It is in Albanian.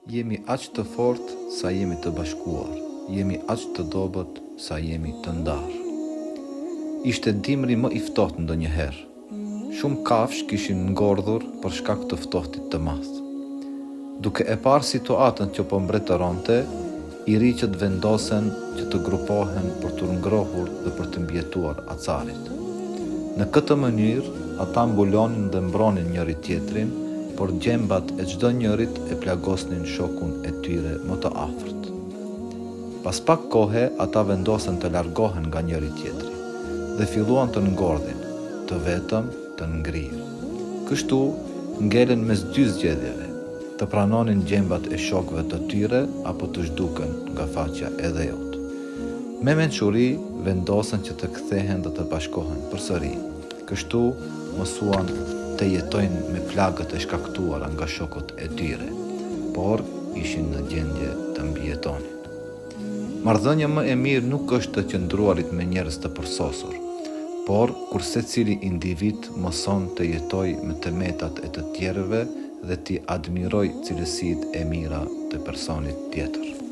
Jemi aq të fortë sa jemi të bashkuar, jemi aq të dobët sa jemi të ndarë. Ishte dimri më i ftohtë ndonjëherë. Shumë kafsh kishin ngordhur për shkak të ftohtit të madh. Duke e parë situatën që po mbretëronte, i riqët vendosen që të grupohen për të ngrohur dhe për të mbjetuar acarit. Në këtë mënyrë, ata mbulonin dhe mbronin njëri tjetrin, por gjembat e çdo njërit e plagosnin shokun e tyre më të afërt. Pas pak kohe, ata vendosen të largohen nga njëri tjetri dhe filluan të ngordhin, të vetëm, të ngrirë. Kështu, ngelen mes dy zgjedhjeve, të pranonin gjembat e shokëve të tyre apo të zhduken nga faqja e dhëut. Me mençuri, vendosen që të kthehen dhe të bashkohen përsëri. Kështu, mësuan të jetojnë me plagët e shkaktuara nga shokët e tyre, por ishin në gjendje të mbijetonin. Marrëdhënia më e mirë nuk është të qëndruarit me njerëz të përsosur, por kur secili individ mëson të jetojë me tmetat e të tjerëve dhe t'i admiroj cilësitë e mira të personit tjetër.